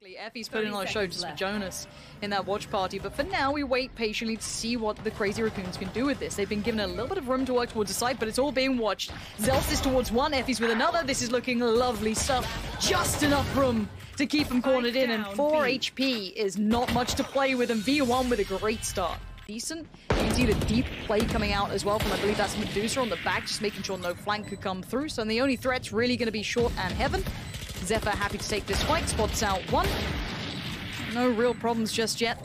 Effys putting on a show just for Jonas in that watch party, but for now we wait patiently to see what the Crazy Raccoons can do with this. They've been given a little bit of room to work towards the side, but it's all being watched. Zellsis towards one, Effys with another. This is looking lovely stuff. Just enough room to keep them cornered in, and 4 HP is not much to play with, and V1 with a great start. Decent. You can see the deep play coming out as well from, I believe that's Medusa on the back, just making sure no flank could come through. So the only threat's really going to be short and heaven. Zephyr happy to take this fight, spots out one. No real problems just yet.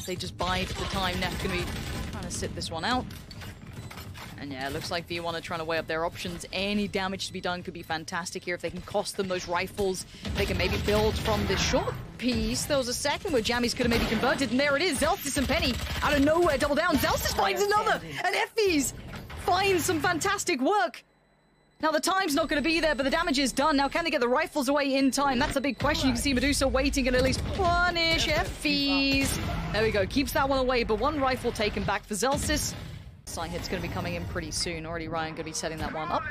They just bide the time. Neth going to be trying to sit this one out. And yeah, it looks like V1 are trying to weigh up their options. Any damage to be done could be fantastic here if they can cost them those rifles. They can maybe build from this short piece. There was a second where jammyz could have maybe converted, and there it is. Zellsis and Penny out of nowhere, double down. Zellsis finds another, and Effys finds some fantastic work. Now, the time's not going to be there, but the damage is done. Now, can they get the rifles away in time? That's a big question. You can see Medusa waiting and at least punish Effys. There we go. Keeps that one away, but one rifle taken back for Zellsis. Side hit's going to be coming in pretty soon. Already Rion going to be setting that one up.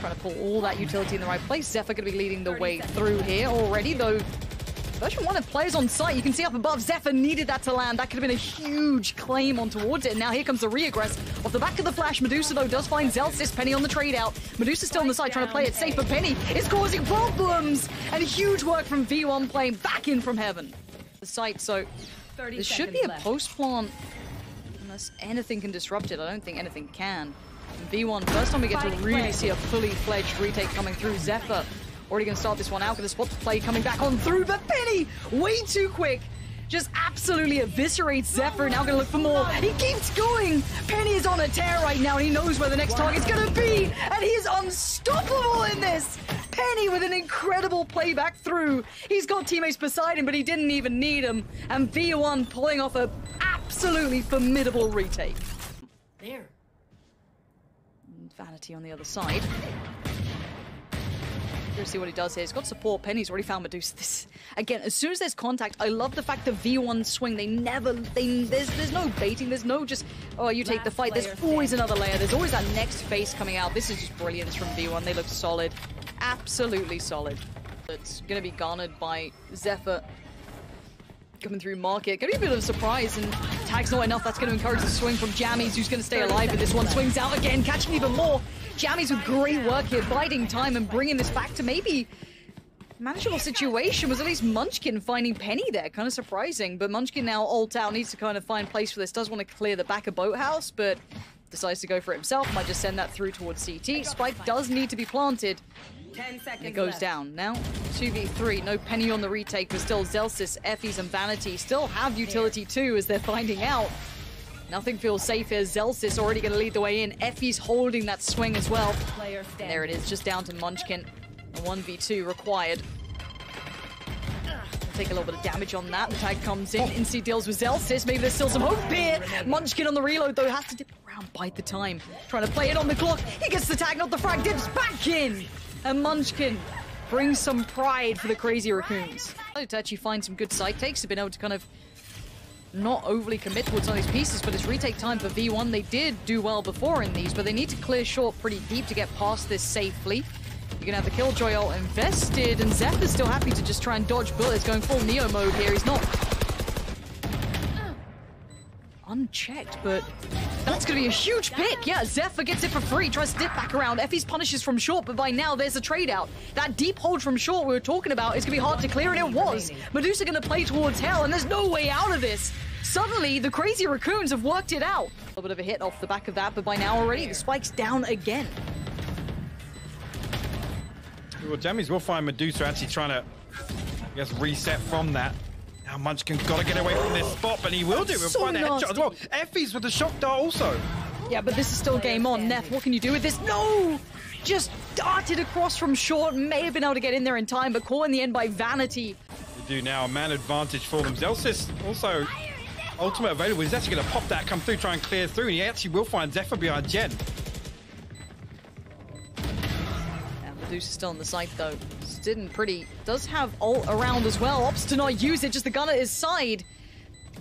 Trying to pull all that utility in the right place. Zephyr going to be leading the way through here already, though. VERSION1 have players on site. You can see up above, Zephyr needed that to land. That could have been a huge claim on towards it. And now here comes the re-aggress. Off the back of the flash, Medusa, though, does find Zellsis. Penny on the trade out. Medusa still on the side trying to play it safe, but Penny is causing problems. And huge work from V1 playing back in from heaven. The site, so there should be a post-plant. Unless anything can disrupt it. I don't think anything can. And V1, first time we get to really see a fully fledged retake coming through. Zephyr already going to start this one out with a spot to play coming back on through, but Penny, way too quick. Just absolutely eviscerates Zephyr. Now going to look for more. He keeps going. Penny is on a tear right now, and he knows where the next target's going to be. And he is unstoppable in this. Penny with an incredible play back through. He's got teammates beside him, but he didn't even need them. And V1 pulling off a absolutely formidable retake. There. And Vanity on the other side. Let's see what he does here. He's got support. Penny's already found Medusa. This again, as soon as there's contact, I love the fact that V1 swing. There's no baiting. There's no just, oh, you take the fight. There's always another layer. There's always that next face coming out. This is just brilliance from V1. They look solid. Absolutely solid. It's going to be garnered by Zephyr coming through market. Going to be a bit of a surprise, and tag's not enough. That's going to encourage the swing from jammyz, who's going to stay alive, and this one swings out again, catching even more. jammyz with great work here, biding time and bringing this back to maybe manageable situation. Was at least Munchkin finding Penny there. Kind of surprising, but Munchkin now ult out, needs to kind of find place for this. Does want to clear the back of Boathouse, but decides to go for it himself. Might just send that through towards CT. Spike does need to be planted. 10 seconds It goes left. down. Now, 2v3. No Penny on the retake, but still Zellsis, Effys, and Vanity still have utility too, as they're finding out. Nothing feels safe here. Zellsis already going to lead the way in. Effys holding that swing as well. There it is, just down to Munchkin. A 1v2 required. Take a little bit of damage on that. The tag comes in. Incy deals with Zellsis. Maybe there's still some hope here. Munchkin on the reload, though, has to dip around, bite the time. Trying to play it on the clock. He gets the tag, not the frag. Dips back in. And Munchkin brings some pride for the Crazy Raccoons. To actually find some good side takes. They've been able to kind of not overly commit towards some of these pieces, but it's retake time for V1. They did do well before in these, but they need to clear short pretty deep to get past this safely. You're gonna have the Killjoy ult invested, and Zephyr's still happy to just try and dodge bullets, going full Neo mode here. He's not unchecked, but that's gonna be a huge pick. Yeah, Zephyr gets it for free, tries to dip back around. Effys punishes from short, but by now there's a trade out. That deep hold from short we were talking about is gonna be hard to clear, and it was. Medusa gonna play towards hell, and there's no way out of this. Suddenly, the Crazy Raccoons have worked it out. A little bit of a hit off the back of that, but by now already the spike's down again. Well, jammyz will find Medusa actually trying to, I guess, reset from that. Now Munchkin's got to get away from this spot, but he will do it. We'll find a headshot as well. Effys with the shock dart also. Yeah, but this is still game on. Neth, what can you do with this? No! Just darted across from short. May have been able to get in there in time, but caught in the end by Vanity. They do now. A man advantage for them. Zellsis also ultimate available. He's actually going to pop that, come through, try and clear through, and he actually will find Zephyr behind Jen. Medusa's still on the site though. Didn't pretty. Does have ult around as well. Opts to not use it, just the gun at his side.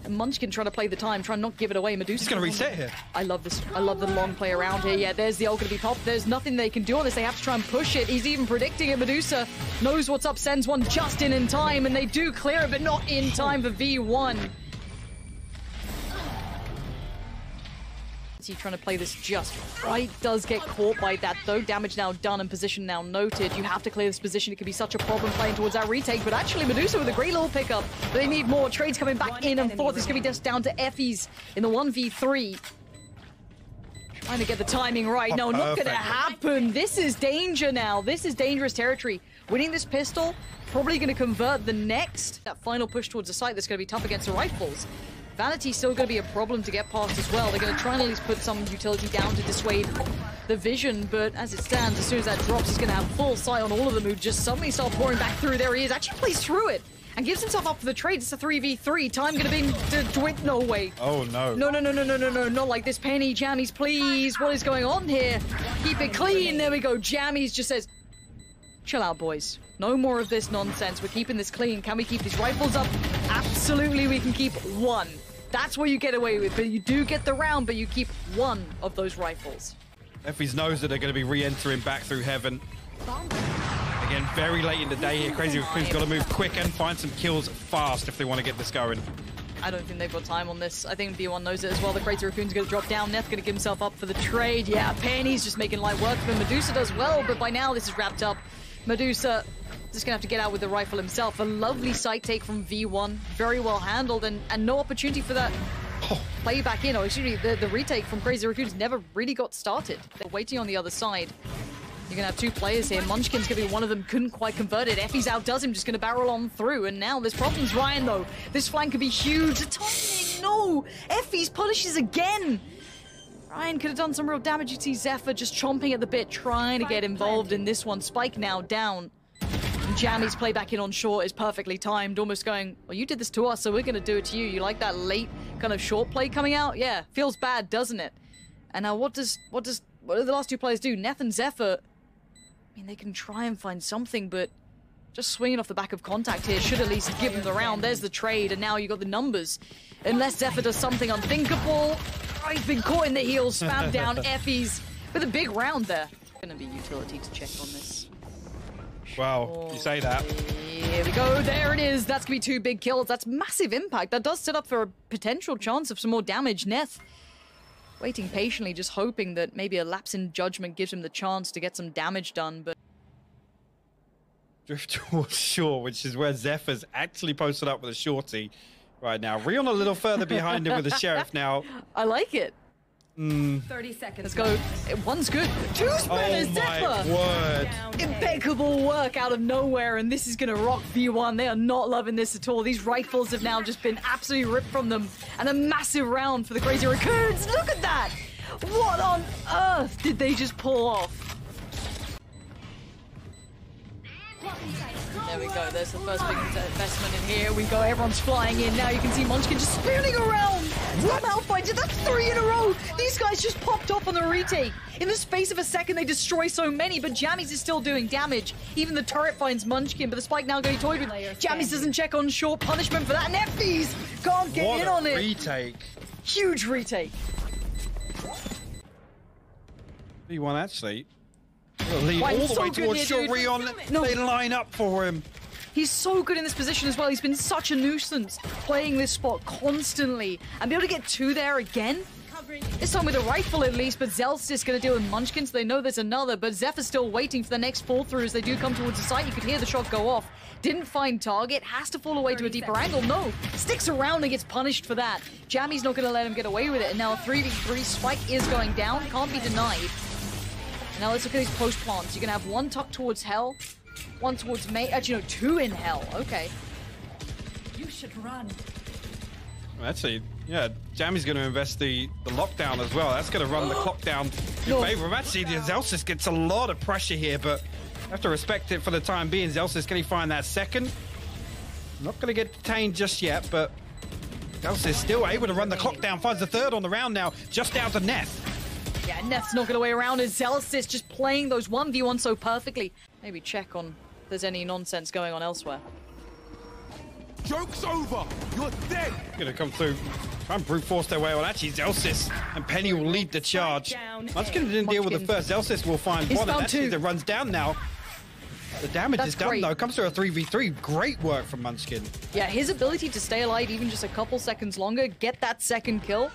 And Munchkin trying to play the time, trying not to give it away. Medusa. He's going to reset here. I love this. I love the long play around here. Yeah, there's the ult going to be popped. There's nothing they can do on this. They have to try and push it. He's even predicting it. Medusa knows what's up, sends one just in time, and they do clear it, but not in time for V1. He's trying to play this just right. Does get caught by that, though. Damage now done and position now noted. You have to clear this position. It could be such a problem playing towards that retake, but actually Medusa with a great little pickup. They need more. Trades coming back in and forth. It's going to be just down to effys in the 1v3. Trying to get the timing right. No, not going to happen. This is danger now. This is dangerous territory. Winning this pistol, probably going to convert the next. That final push towards the site that's going to be tough against the rifles. Vanity's still going to be a problem to get past as well. They're going to try and at least put some utility down to dissuade the vision, but as it stands, as soon as that drops, he's going to have full sight on all of them who just suddenly start pouring back through. There he is, actually plays through it and gives himself up for the trade. It's a 3v3. Time going to be... No way. Oh, no. No, not like this. Penny, jammyz, please. What is going on here? Keep it clean. There we go. Jammyz just says, chill out, boys. No more of this nonsense. We're keeping this clean. Can we keep these rifles up? Absolutely, we can keep one. That's what you get away with, but you do get the round, but you keep one of those rifles. effys knows that they're going to be re-entering back through heaven. Again, very late in the day here. Crazy Raccoon's got to move quick and find some kills fast if they want to get this going. I don't think they've got time on this. I think V1 knows it as well. The Crazy Raccoon's going to drop down. Neth going to give himself up for the trade. Yeah, Penny's just making light work for him. Medusa does well, but by now this is wrapped up. Medusa just gonna have to get out with the rifle himself. A lovely sight take from V1, very well handled, and no opportunity for that play back in. Or excuse me, the retake from Crazy Raccoon's never really got started. They're waiting on the other side. You're gonna have two players here. Munchkin's gonna be one of them, couldn't quite convert it. effys outdoes him, just gonna barrel on through, and now there's problems. Rion though, this flank could be huge. The timing, no! effys punishes again! Rion could have done some real damage. You see Zephyr just chomping at the bit, trying to get involved in this one. Spike now down. And jammyz play back in on short is perfectly timed, almost going, well, you did this to us, so we're going to do it to you. You like that late kind of short play coming out? Yeah, feels bad, doesn't it? And now what do the last two players do? Neth and Zephyr, I mean, they can try and find something, but just swinging off the back of contact here should at least give them the round. There's the trade, and now you got the numbers. Unless Zephyr does something unthinkable. Oh, he's been caught in the heels, spammed down. effys with a big round there. Gonna be utility to check on this. Wow, you say that. Here we go, there it is. That's gonna be two big kills. That's massive impact. That does set up for a potential chance of some more damage. Neth waiting patiently, just hoping that maybe a lapse in judgment gives him the chance to get some damage done, but... Drift towards short, which is where Zephyr's actually posted up with a shorty right now. Rion a little further behind him with the sheriff now. I like it. 30 seconds. Let's go. One's good. Two spinners, Zephyr! Oh my word. Impeccable work out of nowhere, and this is going to rock V1. They are not loving this at all. These rifles have now just been absolutely ripped from them. And a massive round for the Crazy Raccoons. Look at that! What on earth did they just pull off? There we go. There's the first big investment in here. We go. Everyone's flying in. Now you can see Munchkin just spinning around. Somehow finds it. That's 3 in a row. These guys just popped off on the retake. In the space of a second, they destroy so many, but jammyz is still doing damage. Even the turret finds Munchkin, but the spike now going toyed with. jammyz doesn't check on short. Punishment for that. And effys can't get in on it. Retake. Huge retake. V1 actually. Lead all the way towards short. Rion, they line up for him. He's so good in this position as well. He's been such a nuisance playing this spot constantly. And be able to get two there again. This time with a rifle at least, but Zellsis going to deal with Munchkin, so they know there's another. But Zephyr's still waiting for the next fall through as they do come towards the site. You could hear the shot go off. Didn't find target, has to fall away to a deeper angle. No, sticks around and gets punished for that. jammyz not going to let him get away with it. And now a 3v3 spike is going down, can't be denied. Now let's look at these post plants. You're going to have one tucked towards hell, one towards May. Actually, no, two in hell. Okay. You should run. Actually, yeah, jammyz going to invest the lockdown as well. That's going to run the clock down in favor of. Actually, the Zellsis gets a lot of pressure here, but have to respect it for the time being. Zellsis, can he find that second? Not going to get detained just yet, but Zellsis still able to run the clock down. Finds the third on the round now, just down to Neth. Yeah, Neth's not going to way around as Zellsis just playing those 1v1 so perfectly. Maybe check on if there's any nonsense going on elsewhere. Joke's over. You're dead. Gonna come through. Try and brute force their way on. Actually, Zellsis and Penny will lead the charge. Munchkin didn't deal with the first. Zellsis will find one, and actually that runs down now. The damage is done, though. Comes through a 3v3. Great work from Munchkin. Yeah, his ability to stay alive even just a couple seconds longer, get that second kill,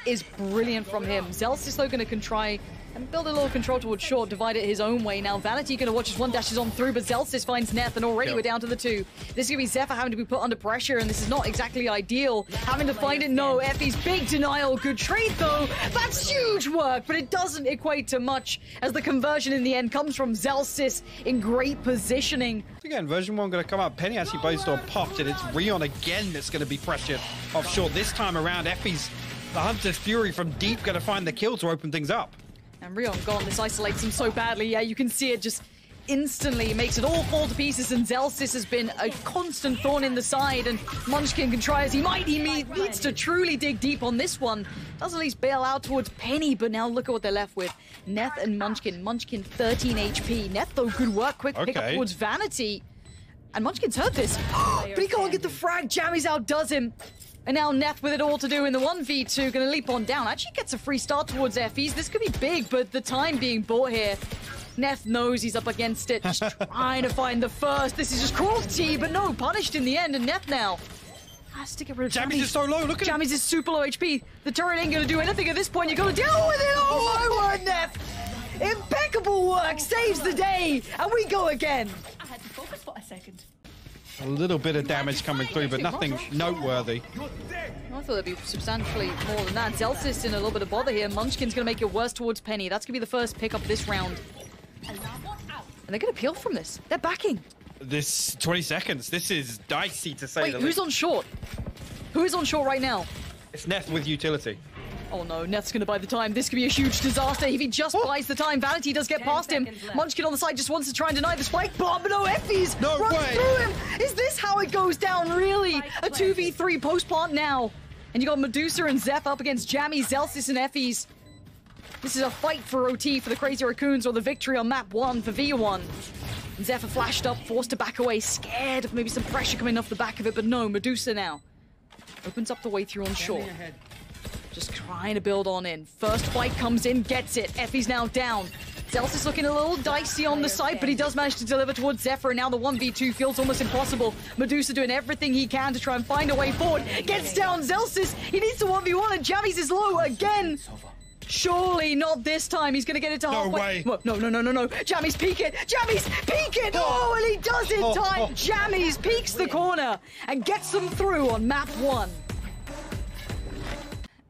is brilliant from him. Zellsis, though, going to try and build a little control towards short, divide it his own way. Now, Vanity going to watch as one dashes on through, but Zellsis finds Neth, and already we're down to the 2. This is going to be Zephyr having to be put under pressure, and this is not exactly ideal. Having to find it, no. Effys, big denial. Good trade, though. That's huge work, but it doesn't equate to much, as the conversion in the end comes from Zellsis in great positioning. Again, version 1 going to come up. Penny actually both or popped, and it's Rion again that's going to be pressured off short. This time around, Effys, the Hunter's Fury from deep, going to find the kill to open things up. And Rion gone. This isolates him so badly. Yeah, you can see it just instantly makes it all fall to pieces, and Zellsis has been a constant thorn in the side, and Munchkin can try as he might. He needs to truly dig deep on this one. Does at least bail out towards Penny, but now look at what they're left with. Neth and Munchkin. Munchkin 13 HP. Neth, though, good work. Quick pick up towards Vanity. And Munchkin's heard this. But he can't get the frag. jammyz outdoes him. And now Neth with it all to do in the 1v2, gonna leap on down. Actually gets a free start towards effys. This could be big, but the time being bought here. Neth knows he's up against it, just trying to find the first. This is just cruelty, but no, punished in the end. And Neth now has to get rid of jammyz. Is so low, look at jammyz is super low HP. The turret ain't gonna do anything at this point. You gotta deal with it. Oh my word, Neth! Impeccable work, saves the day, and we go again. I had to focus for a second. A little bit of damage coming through, but nothing noteworthy. I thought there'd be substantially more than that. Zellsis in a little bit of bother here. Munchkin's going to make it worse towards Penny. That's going to be the first pick up this round. And they're going to peel from this. They're backing. This 20 seconds. This is dicey to say. Wait, who's on short? Who is on short right now? It's Neth with utility. Oh no, Neth's gonna buy the time. This could be a huge disaster if he just buys the time. Vanity does get past him. Munchkin on the side just wants to try and deny the spike bomb, but no, effys runs through him. Is this how it goes down, really? A 2v3 post plant now. And you got Medusa and Zeph up against jammyz, Zellsis, and effys. This is a fight for OT for the Crazy Raccoons, or the victory on map 1 for V1. And Zephyr flashed up, forced to back away, scared of maybe some pressure coming off the back of it, but no, Medusa now opens up the way through on short. Just trying to build on in. First fight comes in, gets it. effys now down. Zellsis looking a little dicey on the side, but he does manage to deliver towards Zephyr, and now the 1v2 feels almost impossible. Medusa doing everything he can to try and find a way forward. Gets down Zellsis. He needs to 1v1, and jammyz is low again. Surely not this time. He's going to get it to halfway. No, no. jammyz, peek it. jammyz, peek it. Oh, and he does in time. jammyz peeks the corner and gets them through on map 1.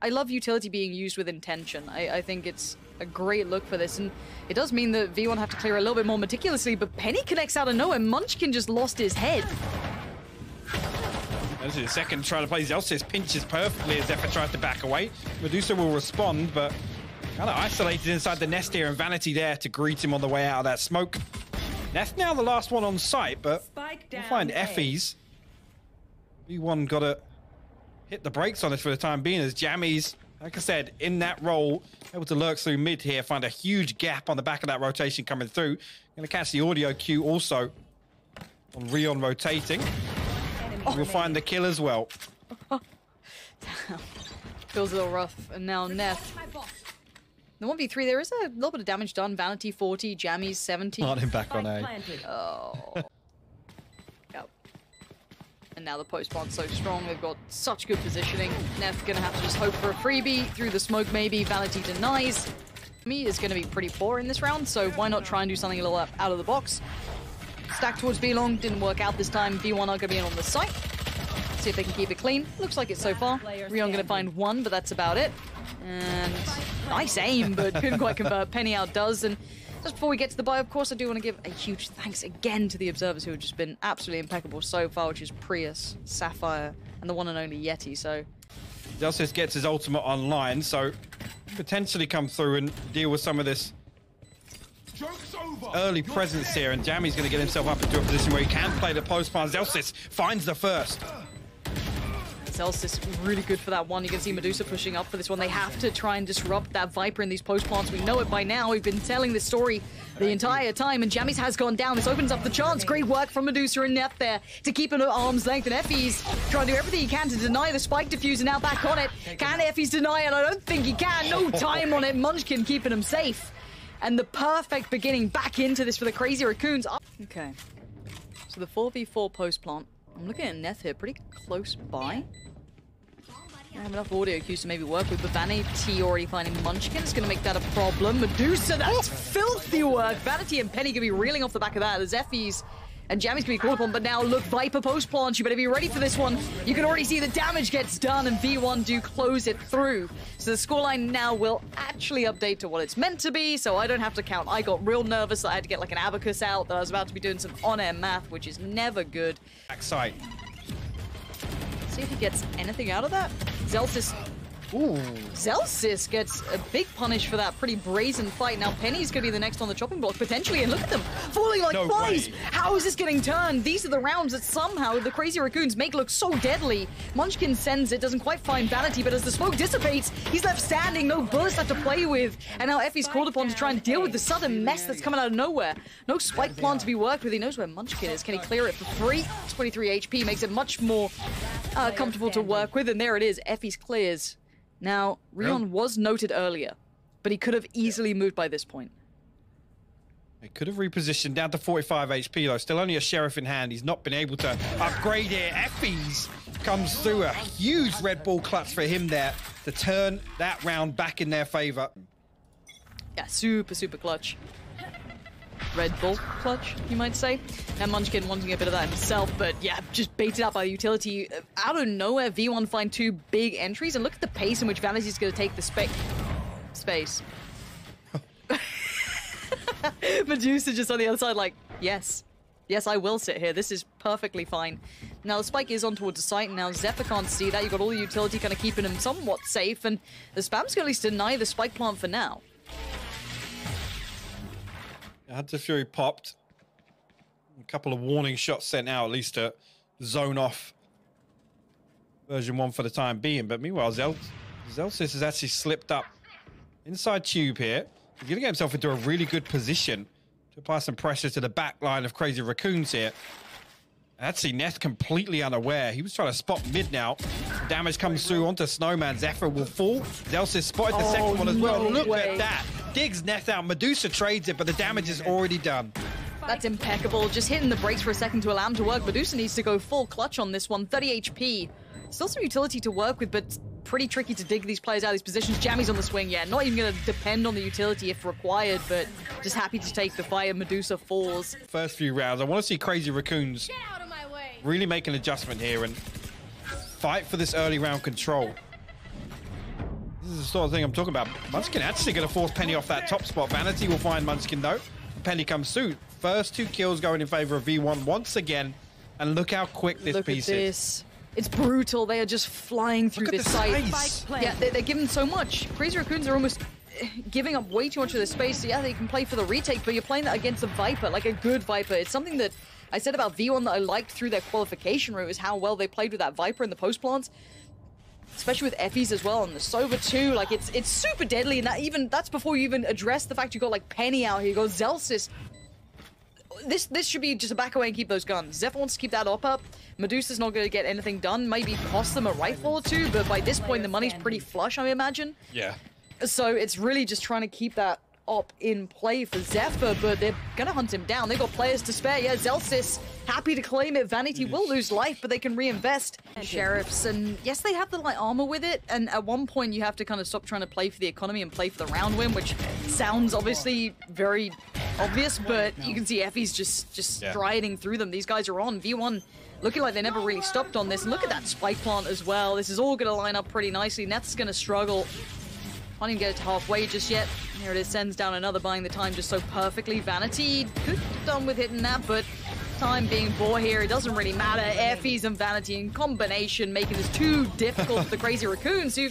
I love utility being used with intention. I think it's a great look for this, and it does mean that V1 have to clear a little bit more meticulously, but Penny connects out of nowhere. Munchkin just lost his head. This is the second trying to play. Zellsis pinches perfectly as Zephyr tries to back away. Medusa will respond, but kind of isolated inside the nest here, and Vanity there to greet him on the way out of that smoke. Neth now the last one on site, but we'll find effys. V1 got to hit the brakes on this for the time being, as jammyz, like I said, in that role, able to lurk through mid here, find a huge gap on the back of that rotation coming through. Going to catch the audio cue also on Rion rotating. We'll find the kill as well. Feels a little rough. And now Neth. The 1v3, there is a little bit of damage done. Vanity 40, jammyz 70. Not him back on A. Oh. Yep. And now the post plant's so strong. They've got such good positioning. Neth gonna have to just hope for a freebie through the smoke maybe. Vanity denies. Me is gonna be pretty poor in this round, so why not try and do something a little out of the box? Stack towards V-Long, didn't work out this time. V1 are gonna be in on the site. See if they can keep it clean. Looks like it so far. Rion gonna find one, but that's about it. And nice aim, but couldn't quite convert. Penny outdoes. And just before we get to the buy, of course, I do want to give a huge thanks again to the observers who have just been absolutely impeccable so far, which is Prius, Sapphire, and the one and only Yeti. So Zellsis gets his ultimate online, so potentially come through and deal with some of this early presence here, and jammyz going to get himself up into a position where he can play the post pass. Zellsis finds the first. Zellsis really good for that one. You can see Medusa pushing up for this one. They have to try and disrupt that Viper in these post plants. We know it by now. We've been telling this story the entire time, and jammyz has gone down. This opens up the chance. Great work from Medusa and neth there to keep it at arm's length, and effys trying to do everything he can to deny the spike diffuser. Now back on it. Can effys deny it? I don't think he can. No time on it. Munchkin keeping him safe. And the perfect beginning back into this for the Crazy Raccoons. Okay. So the 4v4 post plant. I'm looking at neth here, pretty close by. I have enough audio cues to maybe work with, but vanity already finding Munchkin. It's going to make that a problem. Medusa, that's filthy work. Vanity and Penny going to be reeling off the back of that. There's effys and jammyz going to be called upon, but now look, Viper post plant. You better be ready for this one. You can already see the damage gets done, and V1 do close it through. So the scoreline now will actually update to what it's meant to be, so I don't have to count. I got real nervous that I had to get like an abacus out, that I was about to be doing some on-air math, which is never good. Backside. See if he gets anything out of that. Zellsis. Ooh. Zellsis gets a big punish for that pretty brazen fight. Now Penny's going to be the next on the chopping block, potentially, and look at them, falling like flies. How is this getting turned? These are the rounds that somehow the Crazy Raccoons make look so deadly. Munchkin sends it, doesn't quite find vanity, but as the smoke dissipates, he's left standing, no bullets left to play with. And now effys called upon to try and deal with the sudden mess that's coming out of nowhere. No spike plant to be worked with. He knows where Munchkin is. Can he clear it for free? 23 HP makes it much more comfortable to work with, and there it is. effys clears. Now, Rion was noted earlier, but he could have easily moved by this point. He could have repositioned down to 45 HP, though. Still only a sheriff in hand. He's not been able to upgrade it. effys comes through. A huge red ball clutch for him there to turn that round back in their favor. Yeah, super, super clutch. Red Bull clutch, you might say. And Munchkin wanting a bit of that himself, but yeah, just baited out by the utility. Out of nowhere, V1 find two big entries, and look at the pace in which Vanity's going to take the space. Medusa just on the other side like, yes. Yes, I will sit here. This is perfectly fine. Now, the spike is on towards the site, and now Zephyr can't see that. You've got all the utility kind of keeping him somewhat safe, and the spam's going to at least deny the spike plant for now. Hunter Fury popped. A couple of warning shots sent out, at least to zone off version 1 for the time being. But meanwhile, Zellsis has actually slipped up inside tube here. He's going to get himself into a really good position to apply some pressure to the back line of Crazy Raccoons here. Actually, neth completely unaware. He was trying to spot mid now. Damage comes through onto Snowman. Zephyr will fall. Zellsis spotted the second one as well. No Look way. at that. Digs neth out. Medusa trades it, but the damage is already done. That's impeccable. Just hitting the brakes for a second to allow him to work. Medusa needs to go full clutch on this one. 30 HP. Still some utility to work with, but pretty tricky to dig these players out of these positions. jammyz on the swing, yeah. Not even going to depend on the utility if required, but just happy to take the fire. Medusa falls. First few rounds, I want to see Crazy Raccoons really make an adjustment here and fight for this early round control. This is the sort of thing I'm talking about. Munchkin actually going to force Penny off that top spot. Vanity will find Munchkin though. Penny comes through. First two kills going in favor of V1 once again. And look how quick this piece is. It's brutal. They are just flying through this site. Yeah, they're given so much. Crazy Raccoons are almost giving up way too much of their space. So yeah, they can play for the retake, but you're playing that against a Viper, like a good Viper. It's something that I said about V1 that I liked through their qualification route, is how well they played with that Viper in the post plants. Especially with effys as well, and the Sova too. Like, it's super deadly, and that's before you even address the fact you got like Penny out here. You got Zellsis. This should be just a back away and keep those guns. Zephyr wants to keep that up. Medusa's not going to get anything done. Maybe cost them a rifle or two, but by this point the money's pretty flush, I imagine. Yeah. So it's really just trying to keep that op in play for Zephyr, but they're going to hunt him down. They've got players to spare. Yeah, Zellsis happy to claim it. Vanity will lose life, but they can reinvest. Sheriffs, and yes, they have the light armor with it, and at one point you have to kind of stop trying to play for the economy and play for the round win, which sounds obviously very obvious, but you can see effys just striding through them. These guys are on. V1 looking like they never really stopped on this. And look at that spike plant as well. This is all going to line up pretty nicely. neth's going to struggle. Can't even get it to halfway just yet. Here it is, sends down another, buying the time just so perfectly. Vanity could have done with hitting that, but time being bought here, it doesn't really matter. effys and Vanity in combination, making this too difficult for the Crazy Raccoons, who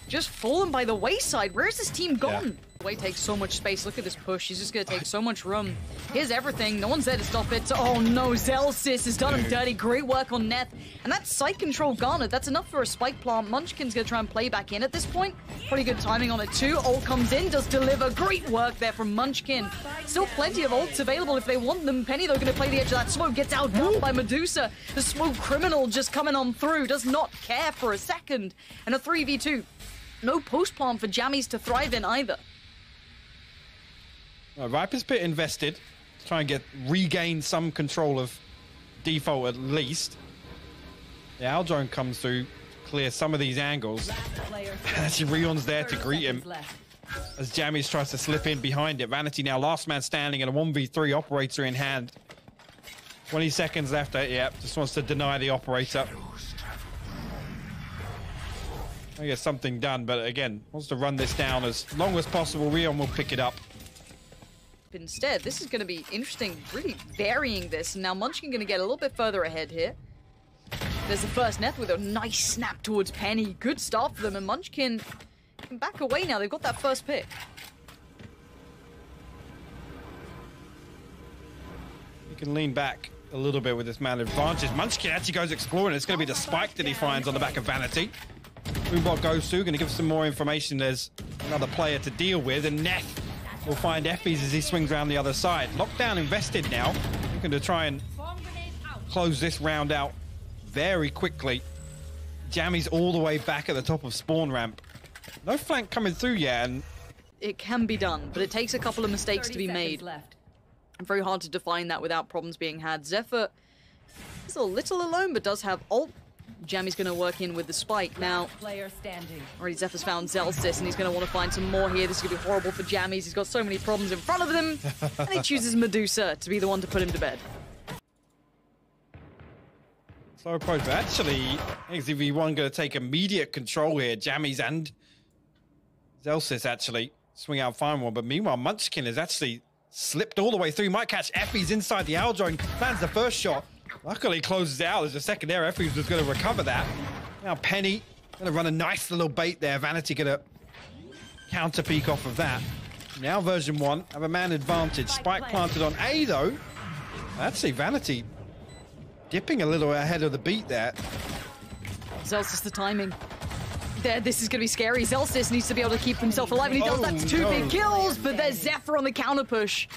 just fallen by the wayside. Where's this team gone? Way takes so much space. Look at this push. He's just going to take so much room. Here's everything. No one's there to stop it. Oh no, Zellsis has done him dirty. Great work on Neth. And that site control garnered. That's enough for a spike plant. Munchkin's going to try and play back in at this point. Pretty good timing on it too. Ult comes in, does deliver. Great work there from Munchkin. Still plenty of ults available if they want them. Penny though going to play the edge of that smoke. Gets outgunned by Medusa. The smoke criminal just coming on through. Does not care for a second. And a 3v2. No post plant for jammyz to thrive in either. Viper's Pit invested to try and regain some control of default at least. The Owl drone comes through, clear some of these angles. Actually, Rion's there to greet him as jammyz tries to slip in behind it. Vanity now last man standing and a 1v3 operator in hand. 20 seconds left. Just wants to deny the operator. I get something done, but again, wants to run this down as long as possible. Rion will pick it up. Instead, this is going to be interesting, really varying this. Now Munchkin going to get a little bit further ahead here. There's the first neth with a nice snap towards Penny. Good start for them, and Munchkin can back away now. They've got that first pick. He can lean back a little bit with this man advantage. Munchkin actually goes exploring. It's going to be the spike that he finds on the back of Vanity. Boombot goes through, going to give some more information. There's another player to deal with, and Neth will find effys as he swings around the other side. Lockdown invested now. Looking to try and close this round out very quickly. jammyz all the way back at the top of spawn ramp. No flank coming through yet, and it can be done, but it takes a couple of mistakes to be made. Very hard to define that without problems being had. Zephyr is a little alone, but does have ult. jammyz going to work in with the spike. Now, already Zephyr's found Zellsis, and he's going to want to find some more here. This is going to be horrible for jammyz. He's got so many problems in front of him, and he chooses Medusa to be the one to put him to bed. Slow approach, but actually, XV1 going to take immediate control here. jammyz and Zellsis actually swing out fine one, but meanwhile, Munchkin has actually slipped all the way through. Might catch effys inside the owl drone, lands the first shot. Luckily closes it out. There's a second there. effys was going to recover that. Now Penny going to run a nice little bait there. Vanity going to counter peek off of that. Now VERSION1 have a man advantage. Spike planted on A though. Actually Vanity dipping a little ahead of the beat there. Zellsis the timing. There, this is going to be scary. Zellsis needs to be able to keep himself alive, and he does. That's two big kills, but there's Zephyr on the counter push.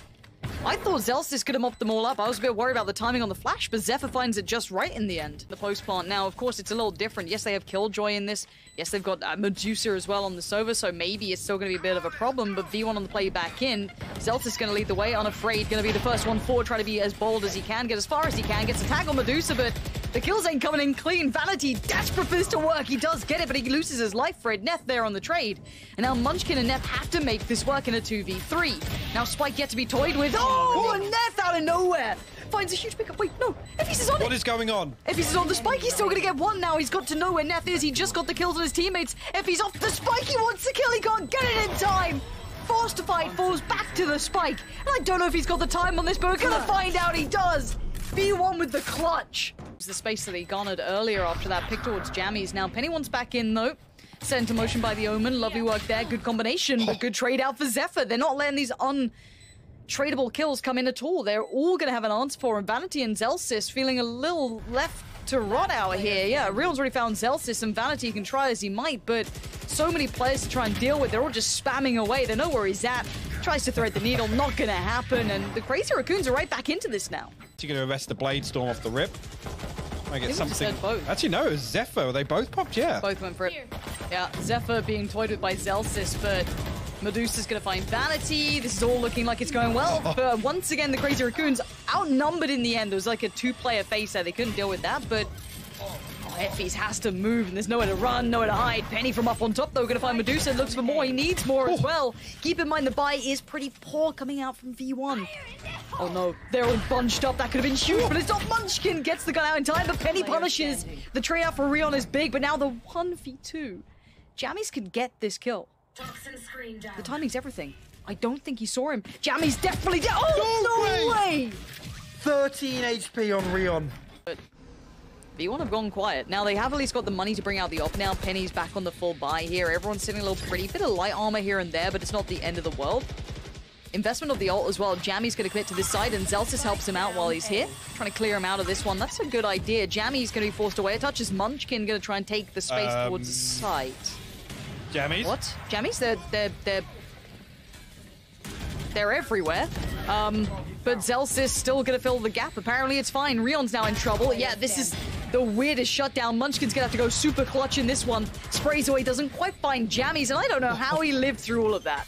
I thought Zellsis could have mopped them all up. I was a bit worried about the timing on the flash, but Zephyr finds it just right in the end. The post plant now, of course, it's a little different. Yes, they have Killjoy in this. Yes, they've got Medusa as well on the Sova, so maybe it's still going to be a bit of a problem, but V1 on the play back in. Zellsis going to lead the way, unafraid, going to be the first one forward, try to be as bold as he can, get as far as he can, gets a tag on Medusa, but the kills ain't coming in clean. Vanity desperate for this to work. He does get it, but he loses his life for it. Neth there on the trade. And now Munchkin and Neth have to make this work in a 2v3. Now Spike yet to be toyed with. Oh, and Neth out of nowhere finds a huge pickup. Wait, no, effys is on it. What is going on? effys is on the spike. He's still going to get one now. He's got to know where Neth is. He just got the kills on his teammates. effys off the spike. He wants the kill. He can't get it in time. Forced to fight, falls back to the spike. And I don't know if he's got the time on this, but we're going to find out he does. V1 with the clutch. It's the space that he garnered earlier after that pick towards jammyz. Now Penny wants back in though. Set into motion by the Omen. Lovely work there. Good combination, but good trade out for Zephyr. They're not letting these untradeable kills come in at all. They're all going to have an answer for him. Vanity and Zellsis feeling a little left to rot out here. Yeah, Rion's already found Zellsis, and Vanity can try as he might, but so many players to try and deal with. They're all just spamming away. They know where he's at. Tries to thread the needle. Not going to happen, and the Crazy Raccoons are right back into this now. You're going to arrest the Blade Storm off the rip. I get something. Both. Actually, no, it was Zephyr. They both popped, yeah. Both went for it. Yeah, Zephyr being toyed with by Zellsis, but Medusa's going to find Vanity. This is all looking like it's going well. But once again, the Crazy Raccoons outnumbered in the end. There was like a two-player face there. They couldn't deal with that, but effys has to move, and there's nowhere to run, nowhere to hide. Penny from up on top, though, going to find Medusa. Looks for more. He needs more as well. Keep in mind, the buy is pretty poor coming out from V1. Oh, no. They're all bunched up. That could have been huge, but it's not. Munchkin gets the gun out in time, but Penny punishes. The trade out for Rion is big, but now the 1v2. jammyz could get this kill. The timing's everything. I don't think he saw him. jammyz definitely did. Oh, no way! 13 HP on Rion. V1 have gone quiet. Now, they have at least got the money to bring out the op now. Penny's back on the full buy here. Everyone's sitting a little pretty. Bit of light armor here and there, but it's not the end of the world. Investment of the ult as well. Jammy's going to commit to this side, and Zellsis helps him out while he's here. Trying to clear him out of this one. That's a good idea. Jammy's going to be forced away. A touch is Munchkin going to try and take the space towards the site. Jammyz? What? Jammyz? They're everywhere. But Zellsis still going to fill the gap. Apparently it's fine. Rion's now in trouble. Yeah, this is the weirdest shutdown. Munchkin's going to have to go super clutch in this one. Sprays away, doesn't quite find Jammyz, and I don't know how he lived through all of that.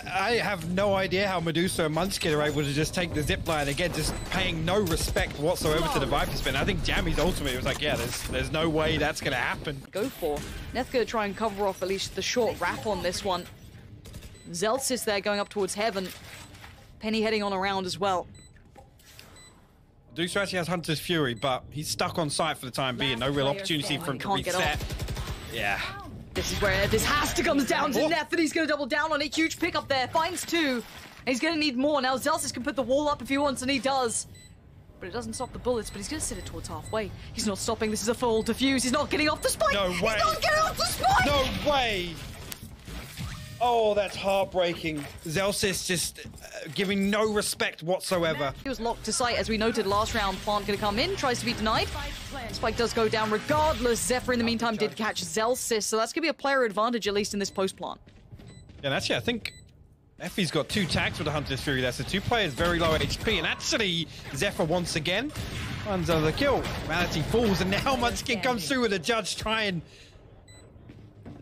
I have no idea how Medusa and Munchkin are able to just take the zip line again, just paying no respect whatsoever to the Viper spin. I think Jammyz ultimately was like, yeah, there's no way that's going to happen. Go for. Neth going to try and cover off at least the short wrap on this one. Zellsis there going up towards heaven. Penny heading on around as well. Medusa actually has Hunter's Fury, but he's stuck on site for the time being. No real opportunity for him to reset. Yeah. This is where this has to come down to Neth, and he's going to double down on a huge pick up there. Finds two, and he's going to need more. Now Zellsis can put the wall up if he wants, and he does. But it doesn't stop the bullets, but he's going to sit it towards halfway. He's not stopping. This is a full defuse. He's not getting off the spike. No way. He's not getting off the spike. No way. Oh, that's heartbreaking. Zellsis just giving no respect whatsoever. He was locked to sight, as we noted last round. Plant going to come in, tries to be denied. Spike does go down regardless. Zephyr, in the meantime, did catch Zellsis, so that's going to be a player advantage, at least in this post-plant. Yeah, and actually, I think effys got 2 tags with the Hunter's Fury there, so 2 players very low HP, and actually, Zephyr once again finds the kill. Vanity falls, and now Munchkin comes through with a judge trying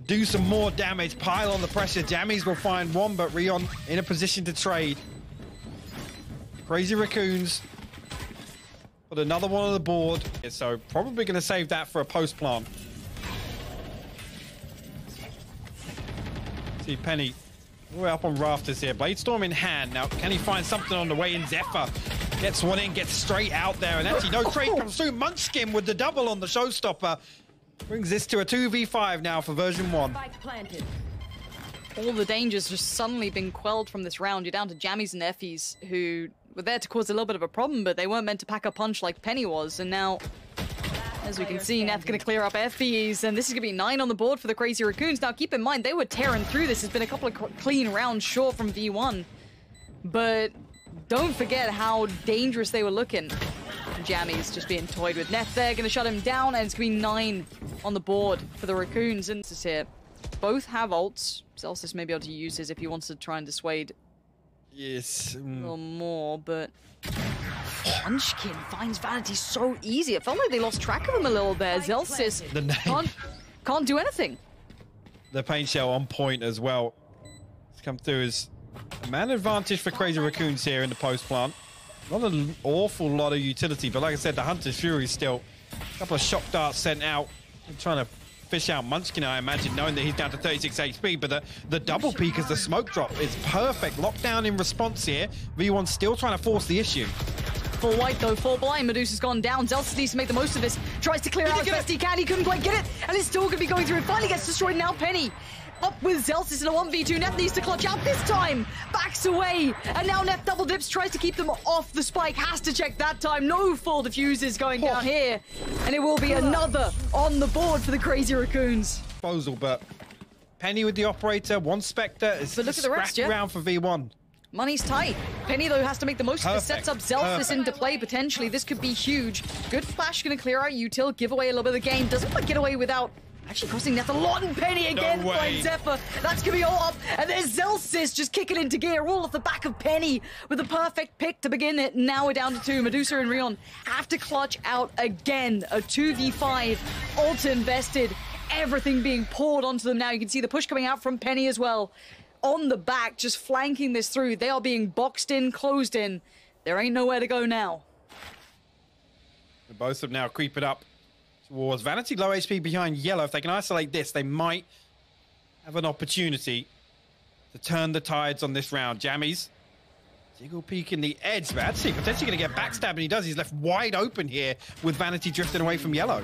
do some more damage, pile on the pressure. Jammyz will find one, but Rion in a position to trade. Crazy Raccoons put another one on the board, so probably going to save that for a post plant. See Penny way up on rafters here. Bladestorm in hand. Now, can he find something on the way in? Zephyr gets one in, gets straight out there, and actually no trade comes through. Munchkin with the double on the showstopper. Brings this to a 2v5 now for version 1. All the dangers just suddenly been quelled from this round. You're down to jammyz and effys, who were there to cause a little bit of a problem, but they weren't meant to pack a punch like Penny was. And now, as we can see, Neth going to clear up effys, and this is going to be 9 on the board for the Crazy Raccoons. Now, keep in mind, they were tearing through this. It's been a couple of clean rounds short from V1, but don't forget how dangerous they were looking. Jammyz just being toyed with. Neth there, going to shut him down, and it's going to be 9 on the board for the Raccoons. And this is here. Both have ults. Zellsis may be able to use his if he wants to try and dissuade yes. a little more, but Munchkin finds Vanity so easy. It felt like they lost track of him a little there. Zellsis can't do anything. The paint shell on point as well. It's come through as a man advantage for Crazy Raccoons here in the post plant. Not an awful lot of utility, but like I said, the Hunter's Fury still a couple of shock darts sent out. I'm trying to fish out Munchkin, I imagine, knowing that he's down to 36 HP, but the double peek as the smoke drop is perfect. Lockdown in response here. V1 still trying to force the issue. Full white though, full blind. Medusa's gone down. Zellsis needs to make the most of this. Tries to clear out as best he can. He couldn't quite get it, and it's still going to be going through. It finally gets destroyed. Now Penny up with Zellsis in a 1v2. Neth needs to clutch out this time. Backs away, and now Neth double dips, tries to keep them off the spike. Has to check that time. No full diffuses going down here, and it will be another on the board for the Crazy Raccoons. Disposal, but Penny with the operator, one Spectre is but look at the rest, yeah. Round for V1. Money's tight. Penny, though, has to make the most of this. Sets up Zellsis into play, potentially. This could be huge. Good flash, going to clear out util, give away a little bit of the game. Doesn't quite get away without actually costing Neth a lot, and Penny again finds Zephyr. That's going to be all up, and there's Zellsis just kicking into gear, all off the back of Penny with the perfect pick to begin it. Now we're down to 2. Medusa and Rion have to clutch out again. A 2v5, ult invested, everything being poured onto them now. You can see the push coming out from Penny as well. On the back, just flanking this through. They are being boxed in, closed in. There ain't nowhere to go now. Both of them now creeping up towards Vanity. Low HP behind yellow. If they can isolate this, they might have an opportunity to turn the tides on this round. Jammyz, jiggle peeking the edge. Vanity potentially going to get backstabbed, and he does. He's left wide open here with Vanity drifting away from yellow.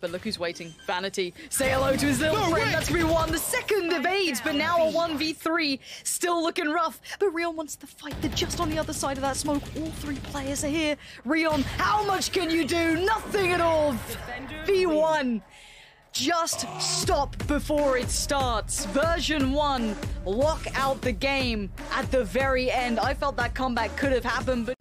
But look who's waiting. Vanity. Say hello to his little friend. That's gonna be one. The second evades, but now a 1v3. Still looking rough. But Rion wants to fight. They're just on the other side of that smoke. All three players are here. Rion, how much can you do? Nothing at all. V1. Just stop before it starts. Version 1, lock out the game at the very end. I felt that comeback could have happened, but